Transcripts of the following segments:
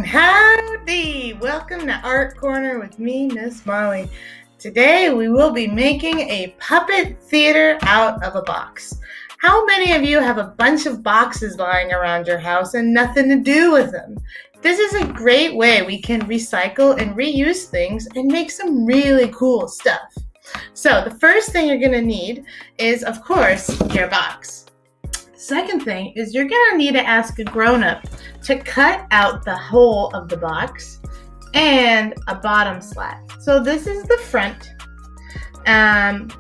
Howdy! Welcome to Art Corner with me, Miss Molly. Today we will be making a puppet theater out of a box. How many of you have a bunch of boxes lying around your house and nothing to do with them? This is a great way we can recycle and reuse things and make some really cool stuff. So the first thing you're going to need is, of course, your box. Second thing is you're going to need to ask a grown-up to cut out the hole of the box and a bottom slat. So this is the front, and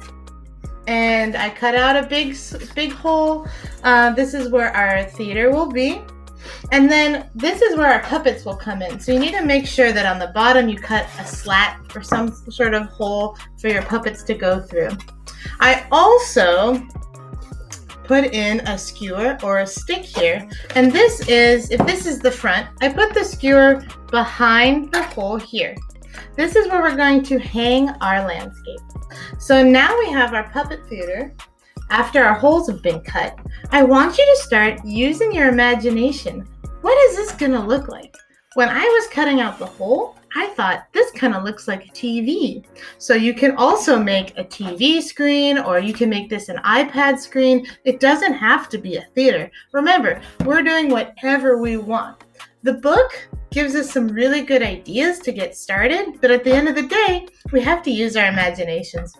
I cut out a big hole. This is where our theater will be, and then this is where our puppets will come in. So you need to make sure that on the bottom you cut a slat or some sort of hole for your puppets to go through. I also put in a skewer or a stick here, and if this is the front, I put the skewer behind the hole here. This is where we're going to hang our landscape. So now we have our puppet theater. After our holes have been cut, I want you to start using your imagination. What is this gonna look like? When I was cutting out the hole, I thought this kind of looks like a TV. So you can also make a TV screen, or you can make this an iPad screen. It doesn't have to be a theater. Remember, we're doing whatever we want. The book gives us some really good ideas to get started, but at the end of the day, we have to use our imaginations.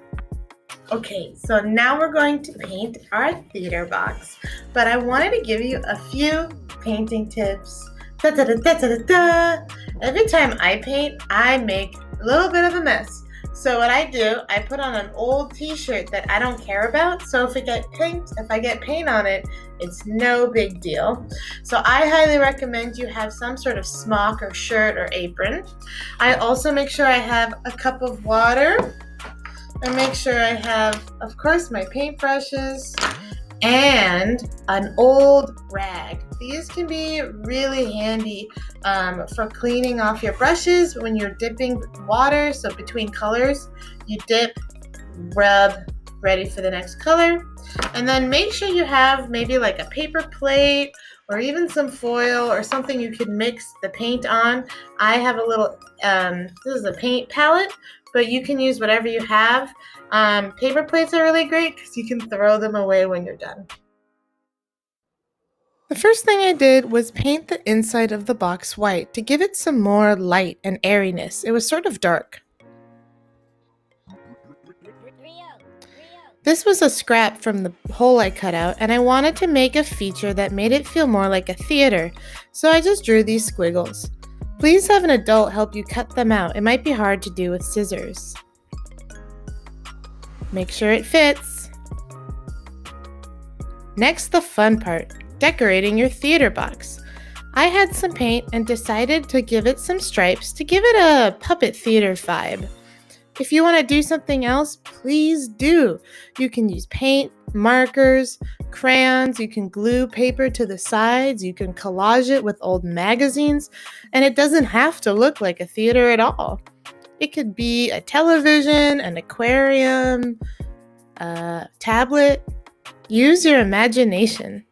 Okay, so now we're going to paint our theater box, but I wanted to give you a few painting tips. Every time I paint, I make a little bit of a mess. So what I do, I put on an old t-shirt that I don't care about. So if I get paint on it, it's no big deal. So I highly recommend you have some sort of smock or shirt or apron. I also make sure I have a cup of water. I make sure I have, of course, my paintbrushes and an old rag. These can be really handy for cleaning off your brushes when you're dipping water. So between colors, you dip, rub, ready for the next color. And then make sure you have maybe like a paper plate or even some foil or something you can mix the paint on. I have a little, this is a paint palette, but you can use whatever you have. Paper plates are really great because you can throw them away when you're done. The first thing I did was paint the inside of the box white to give it some more light and airiness. It was sort of dark. This was a scrap from the hole I cut out, and I wanted to make a feature that made it feel more like a theater, so I just drew these squiggles. Please have an adult help you cut them out. It might be hard to do with scissors. Make sure it fits. Next, the fun part, decorating your theater box. I had some paint and decided to give it some stripes to give it a puppet theater vibe. If you want to do something else, please do. You can use paint, markers, crayons, you can glue paper to the sides, you can collage it with old magazines, and it doesn't have to look like a theater at all. It could be a television, an aquarium, a tablet. Use your imagination.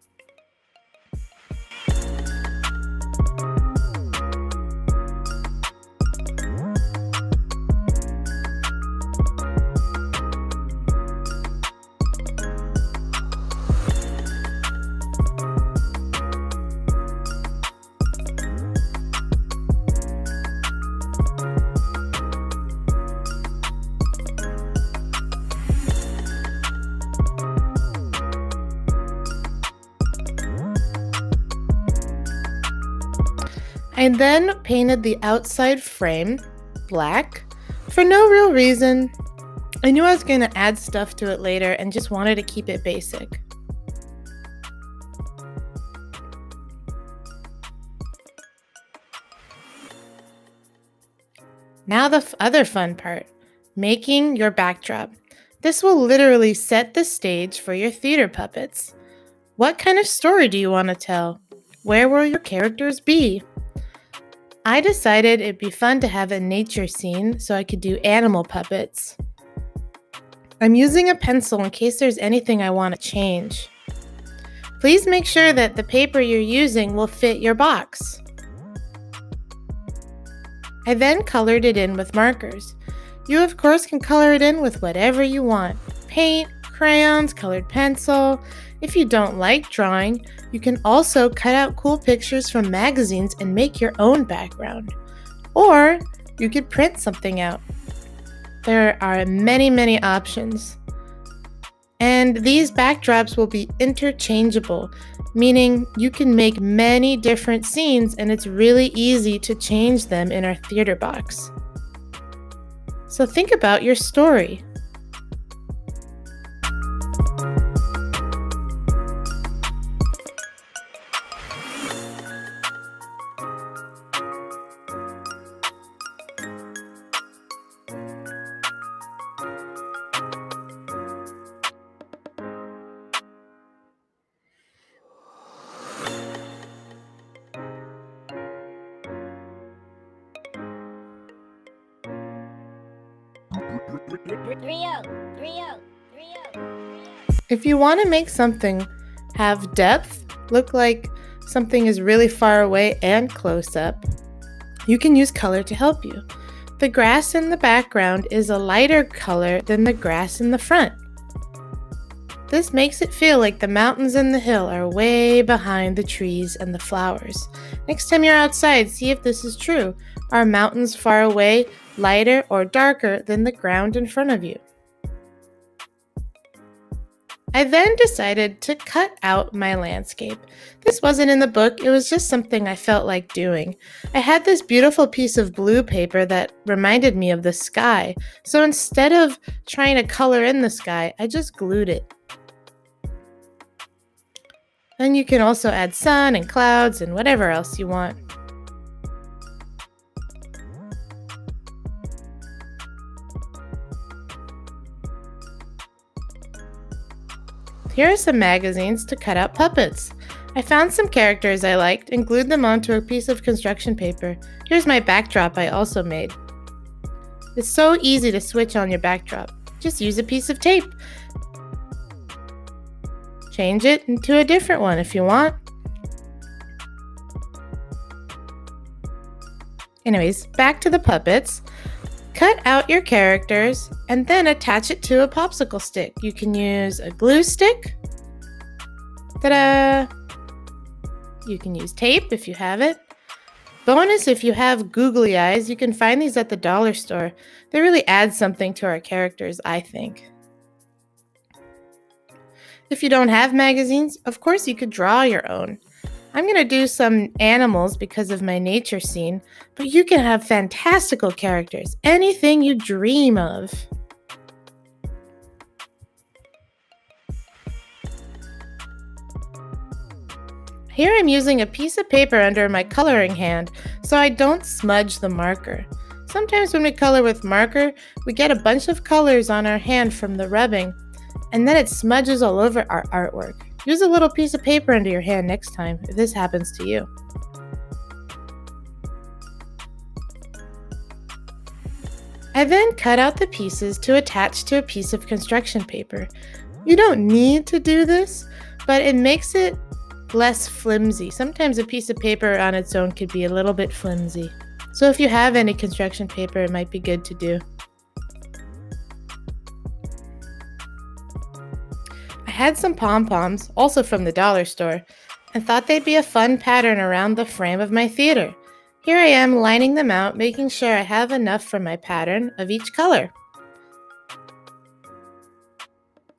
I then painted the outside frame black for no real reason. I knew I was going to add stuff to it later and just wanted to keep it basic. Now the other fun part, making your backdrop. This will literally set the stage for your theater puppets. What kind of story do you want to tell? Where will your characters be? I decided it'd be fun to have a nature scene so I could do animal puppets. I'm using a pencil in case there's anything I want to change. Please make sure that the paper you're using will fit your box. I then colored it in with markers. You of course can color it in with whatever you want. Paint, crayons, colored pencil. If you don't like drawing, you can also cut out cool pictures from magazines and make your own background. Or you could print something out. There are many options. And these backdrops will be interchangeable, meaning you can make many different scenes and it's really easy to change them in our theater box. So think about your story. If you want to make something have depth, look like something is really far away and close up, you can use color to help you. The grass in the background is a lighter color than the grass in the front. This makes it feel like the mountains and the hill are way behind the trees and the flowers. Next time you're outside, see if this is true. Are mountains far away, lighter or darker than the ground in front of you? I then decided to cut out my landscape. This wasn't in the book, it was just something I felt like doing. I had this beautiful piece of blue paper that reminded me of the sky, so instead of trying to color in the sky, I just glued it. Then you can also add sun and clouds and whatever else you want. Here are some magazines to cut out puppets. I found some characters I liked and glued them onto a piece of construction paper. Here's my backdrop I also made. It's so easy to switch on your backdrop. Just use a piece of tape. Change it into a different one if you want. Anyways, back to the puppets. Cut out your characters and then attach it to a popsicle stick. You can use a glue stick. Ta-da! You can use tape if you have it. Bonus, if you have googly eyes, you can find these at the dollar store. They really add something to our characters, I think. If you don't have magazines, of course you could draw your own. I'm going to do some animals because of my nature scene, but you can have fantastical characters, anything you dream of. Here I'm using a piece of paper under my coloring hand so I don't smudge the marker. Sometimes when we color with marker, we get a bunch of colors on our hand from the rubbing, and then it smudges all over our artwork. Use a little piece of paper under your hand next time if this happens to you. I then cut out the pieces to attach to a piece of construction paper. You don't need to do this, but it makes it less flimsy. Sometimes a piece of paper on its own could be a little bit flimsy. So if you have any construction paper, it might be good to do. I had some pom-poms, also from the dollar store, and thought they'd be a fun pattern around the frame of my theater. Here I am lining them out, making sure I have enough for my pattern of each color.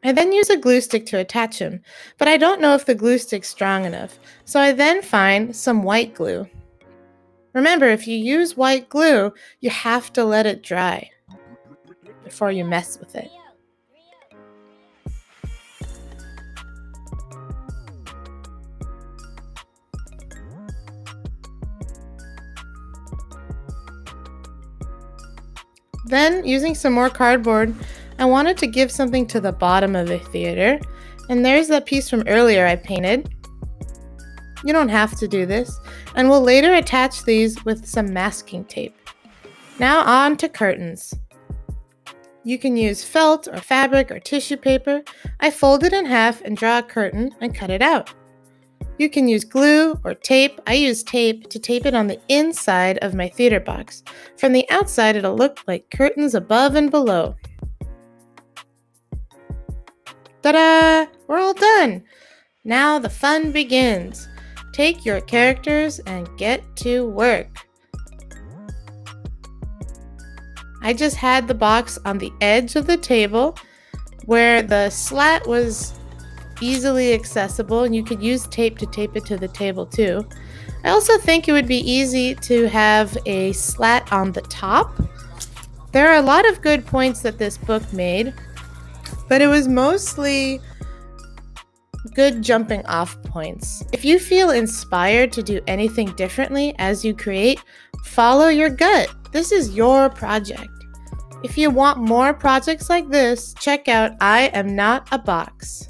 I then use a glue stick to attach them, but I don't know if the glue stick's strong enough, so I then find some white glue. Remember, if you use white glue, you have to let it dry before you mess with it. Then, using some more cardboard, I wanted to give something to the bottom of the theater, and there's that piece from earlier I painted. You don't have to do this, and we'll later attach these with some masking tape. Now on to curtains. You can use felt or fabric or tissue paper. I fold it in half and draw a curtain and cut it out. You can use glue or tape. I use tape to tape it on the inside of my theater box. From the outside, it'll look like curtains above and below. Ta-da! We're all done! Now the fun begins. Take your characters and get to work. I just had the box on the edge of the table where the slat was easily accessible, and you could use tape to tape it to the table too. I also think it would be easy to have a slat on the top. There are a lot of good points that this book made, but it was mostly good jumping off points. If you feel inspired to do anything differently as you create, follow your gut. This is your project. If you want more projects like this, check out I Am Not a Box.